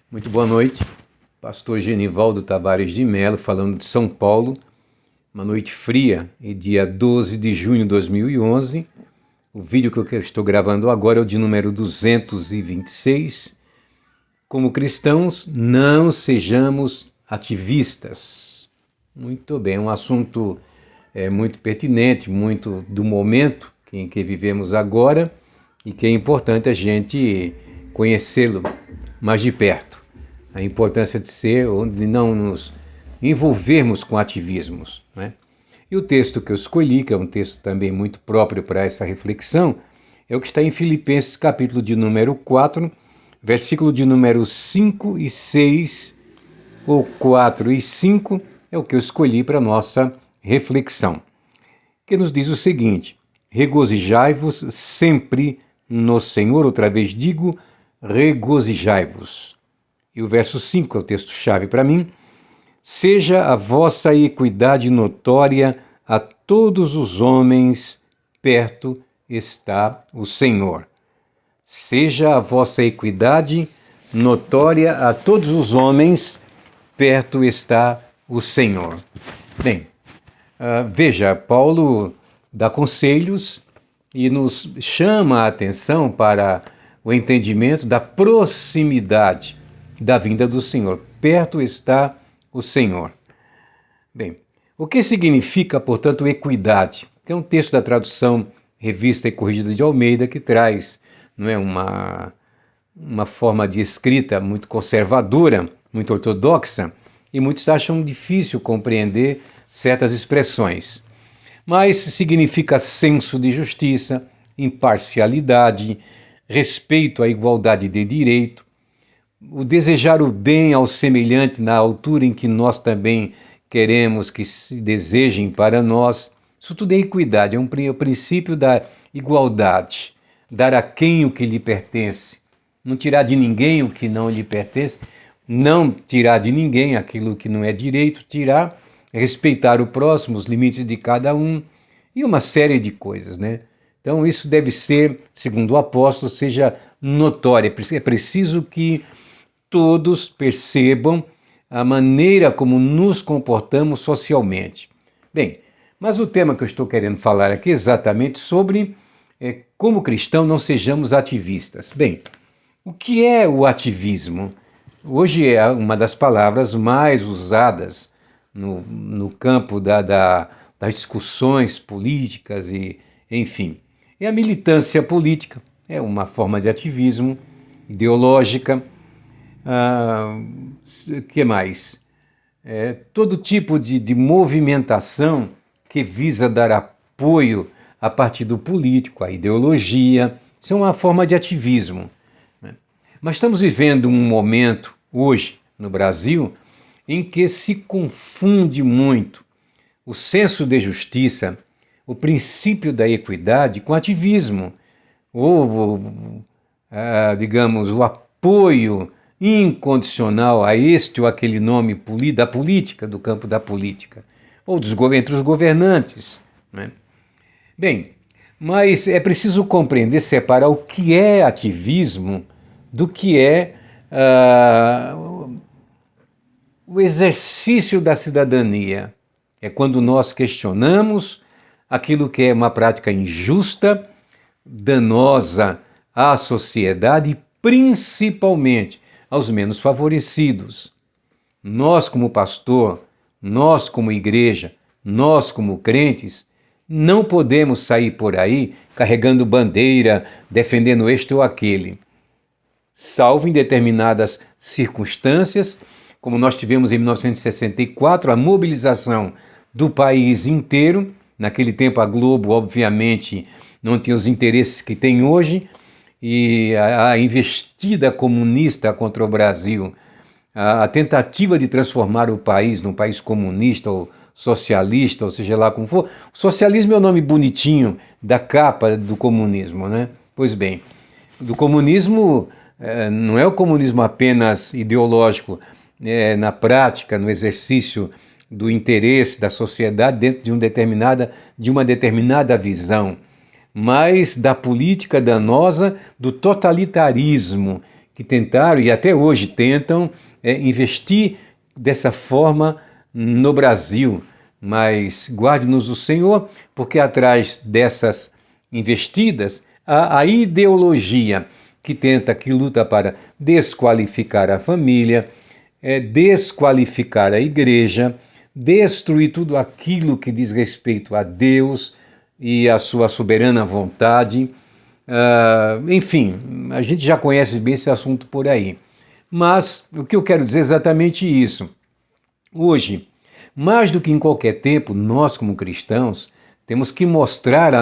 Muito boa noite, pastor Genivaldo Tavares de Mello, falando de São Paulo, uma noite fria, e dia 12 de junho de 2011. O vídeo que eu estou gravando agora é o de número 226. Como cristãos, não sejamos ativistas. Muito bem, um assunto muito pertinente, muito do momento em que vivemos agora e que é importante a gente conhecê-lo mais de perto. A importância de não nos envolvermos com ativismos, né? E o texto que eu escolhi, que é um texto também muito próprio para essa reflexão, é o que está em Filipenses, capítulo de número 4, versículo de número 5 e 6, ou 4 e 5, é o que eu escolhi para a nossa reflexão, que nos diz o seguinte: regozijai-vos sempre no Senhor, outra vez digo, regozijai-vos. E o verso 5 é o texto-chave para mim. Seja a vossa equidade notória a todos os homens, perto está o Senhor. Seja a vossa equidade notória a todos os homens, perto está o Senhor. Bem, veja, Paulo dá conselhos e nos chama a atenção para o entendimento da proximidade da vinda do Senhor. Perto está o Senhor. Bem, o que significa, portanto, equidade? Tem um texto da tradução Revista e Corrigida de Almeida que traz, não é, uma forma de escrita muito conservadora, muito ortodoxa, e muitos acham difícil compreender certas expressões. Mas significa senso de justiça, imparcialidade, respeito à igualdade de direito, o desejar o bem ao semelhante na altura em que nós também queremos que se desejem para nós. Isso tudo é equidade, é o princípio da igualdade. Dar a quem o que lhe pertence, não tirar de ninguém o que não lhe pertence, não tirar de ninguém aquilo que não é direito, tirar, respeitar o próximo, os limites de cada um e uma série de coisas, né? Então isso deve ser, segundo o apóstolo, seja notório. É preciso que todos percebam a maneira como nos comportamos socialmente. Bem, mas o tema que eu estou querendo falar aqui é exatamente sobre como cristão não sejamos ativistas. Bem, o que é o ativismo? Hoje é uma das palavras mais usadas no campo das discussões políticas e, enfim. É a militância política, é uma forma de ativismo ideológica. Que mais? Todo tipo de movimentação que visa dar apoio a partido político, à ideologia. Isso é uma forma de ativismo, né? Mas estamos vivendo um momento, hoje, no Brasil, em que se confunde muito o senso de justiça, o princípio da equidade com ativismo, ou, digamos, o apoio incondicional a este ou aquele nome da política, do campo da política, ou entre os governantes, né? Bem, mas é preciso compreender, separar o que é ativismo do que é o exercício da cidadania. É quando nós questionamos aquilo que é uma prática injusta, danosa à sociedade e principalmente aos menos favorecidos. Nós, como pastor, nós, como igreja, nós, como crentes, não podemos sair por aí carregando bandeira, defendendo este ou aquele. Salvo em determinadas circunstâncias, como nós tivemos em 1964, a mobilização do país inteiro. Naquele tempo a Globo, obviamente, não tinha os interesses que tem hoje, e a investida comunista contra o Brasil, a tentativa de transformar o país num país comunista ou socialista, ou seja lá como for. O socialismo é o nome bonitinho da capa do comunismo, né? Pois bem, do comunismo não é o comunismo apenas ideológico, na prática, no exercício do interesse da sociedade dentro de uma determinada visão, mas da política danosa do totalitarismo, que tentaram e até hoje tentam investir dessa forma no Brasil. Mas guarde-nos o Senhor, porque atrás dessas investidas há a ideologia que luta para desqualificar a família, desqualificar a igreja, destruir tudo aquilo que diz respeito a Deus e a sua soberana vontade. Enfim, a gente já conhece bem esse assunto por aí. Mas o que eu quero dizer é exatamente isso. Hoje, mais do que em qualquer tempo, nós como cristãos temos que mostrar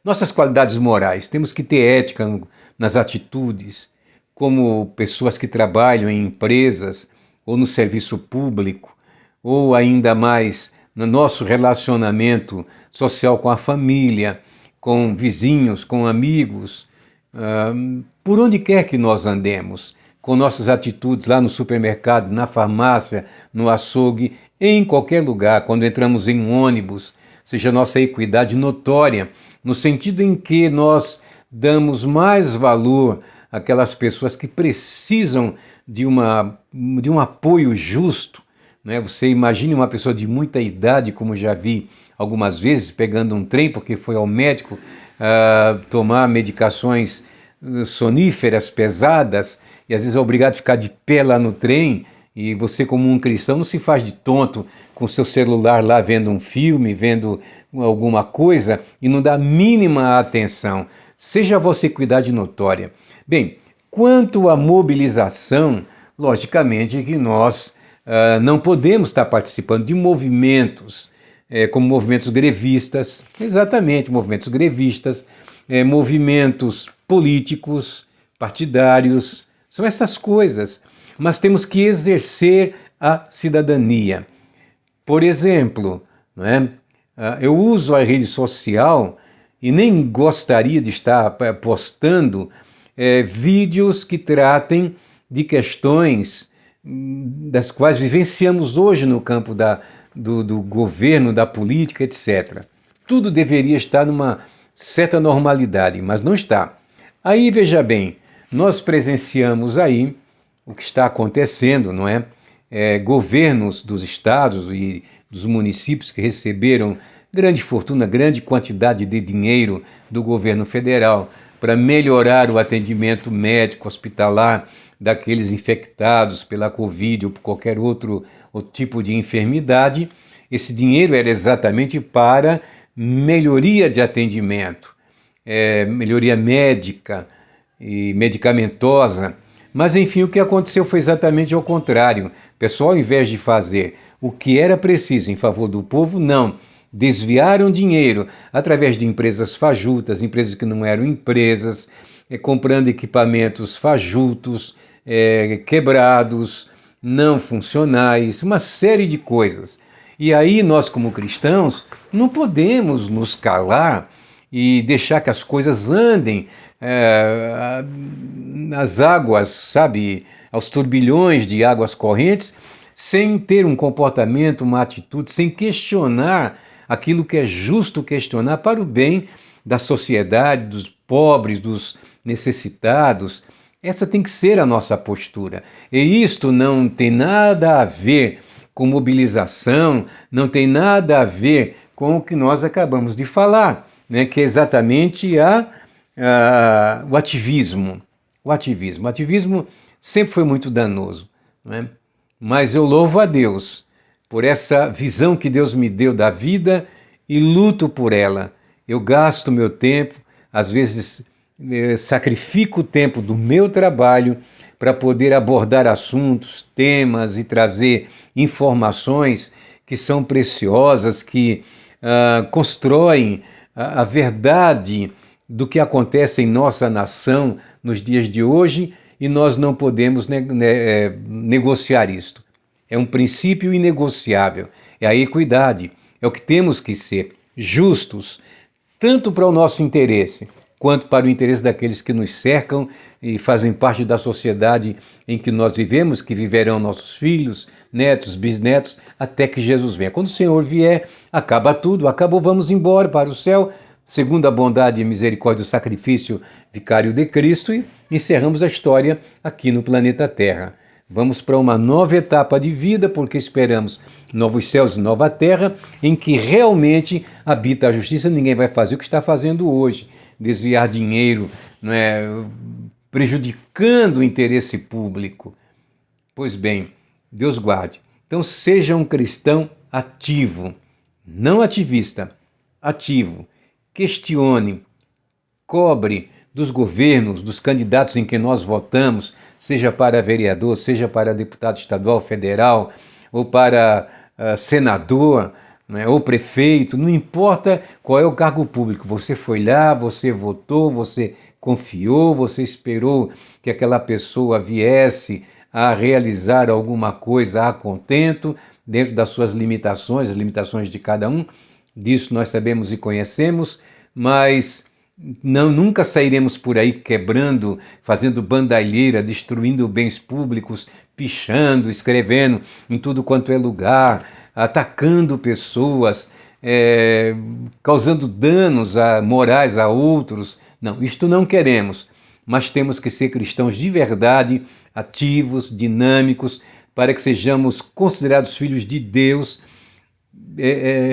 nossas qualidades morais, temos que ter ética nas atitudes, como pessoas que trabalham em empresas ou no serviço público, ou ainda mais no nosso relacionamento social com a família, com vizinhos, com amigos, por onde quer que nós andemos, com nossas atitudes lá no supermercado, na farmácia, no açougue, em qualquer lugar, quando entramos em um ônibus, seja nossa equidade notória, no sentido em que nós damos mais valor àquelas pessoas que precisam de um apoio justo. Né? Você imagine uma pessoa de muita idade, como já vi algumas vezes, pegando um trem porque foi ao médico tomar medicações soníferas pesadas, e às vezes é obrigado a ficar de pé lá no trem, e você como um cristão não se faz de tonto com seu celular lá vendo um filme, vendo alguma coisa, e não dá a mínima atenção. Seja você equidade notória. Bem, quanto à mobilização, logicamente que nós não podemos estar participando de movimentos, como movimentos grevistas, exatamente, movimentos grevistas, movimentos políticos, partidários, são essas coisas. Mas temos que exercer a cidadania. Por exemplo, eu uso a rede social e nem gostaria de estar postando vídeos que tratem de questões das quais vivenciamos hoje no campo do governo, da política, etc. Tudo deveria estar numa certa normalidade, mas não está. Aí, veja bem, nós presenciamos aí o que está acontecendo, não é? Governos dos estados e dos municípios que receberam grande fortuna, grande quantidade de dinheiro do governo federal para melhorar o atendimento médico hospitalar daqueles infectados pela Covid ou por qualquer outro tipo de enfermidade. Esse dinheiro era exatamente para melhoria de atendimento, melhoria médica e medicamentosa. Mas, enfim, o que aconteceu foi exatamente ao contrário. O pessoal, ao invés de fazer o que era preciso em favor do povo, não. Desviaram dinheiro através de empresas fajutas, empresas que não eram empresas, comprando equipamentos fajutos, quebrados, não funcionais, uma série de coisas. E aí nós, como cristãos, não podemos nos calar e deixar que as coisas andem nas águas, sabe, aos turbilhões de águas correntes, sem ter um comportamento, uma atitude, sem questionar aquilo que é justo questionar para o bem da sociedade, dos pobres, dos necessitados. Essa tem que ser a nossa postura. E isto não tem nada a ver com mobilização, não tem nada a ver com o que nós acabamos de falar, né, que é exatamente o ativismo. O ativismo sempre foi muito danoso, né? Mas eu louvo a Deus por essa visão que Deus me deu da vida e luto por ela. Eu gasto meu tempo, às vezes sacrifico o tempo do meu trabalho para poder abordar assuntos, temas e trazer informações que são preciosas, que constroem a verdade do que acontece em nossa nação nos dias de hoje, e nós não podemos negociar isto. É um princípio inegociável, é a equidade, é o que temos que ser, justos, tanto para o nosso interesse, quanto para o interesse daqueles que nos cercam e fazem parte da sociedade em que nós vivemos, que viverão nossos filhos, netos, bisnetos, até que Jesus venha. Quando o Senhor vier, acaba tudo, acabou, vamos embora para o céu, segundo a bondade e misericórdia do sacrifício vicário de Cristo, e encerramos a história aqui no planeta Terra. Vamos para uma nova etapa de vida, porque esperamos novos céus e nova terra, em que realmente habita a justiça. Ninguém vai fazer o que está fazendo hoje, desviar dinheiro, não é, prejudicando o interesse público. Pois bem, Deus guarde. Então seja um cristão ativo, não ativista, ativo. Questione, cobre dos governos, dos candidatos em que nós votamos, seja para vereador, seja para deputado estadual, federal, ou para senador, né, ou prefeito, não importa qual é o cargo público. Você foi lá, você votou, você confiou, você esperou que aquela pessoa viesse a realizar alguma coisa a contento, dentro das suas limitações, as limitações de cada um. Disso nós sabemos e conhecemos, mas nunca sairemos por aí quebrando, fazendo bandalheira, destruindo bens públicos, pichando, escrevendo em tudo quanto é lugar, atacando pessoas, causando danos morais a outros. Não, isto não queremos, mas temos que ser cristãos de verdade, ativos, dinâmicos, para que sejamos considerados filhos de Deus,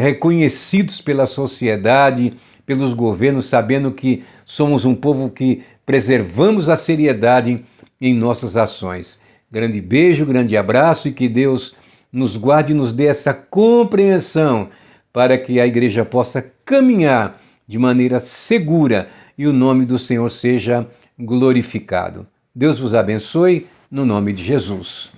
reconhecidos pela sociedade, pelos governos, sabendo que somos um povo que preservamos a seriedade em nossas ações. Grande beijo, grande abraço e que Deus nos guarde e nos dê essa compreensão para que a igreja possa caminhar de maneira segura e o nome do Senhor seja glorificado. Deus vos abençoe, no nome de Jesus.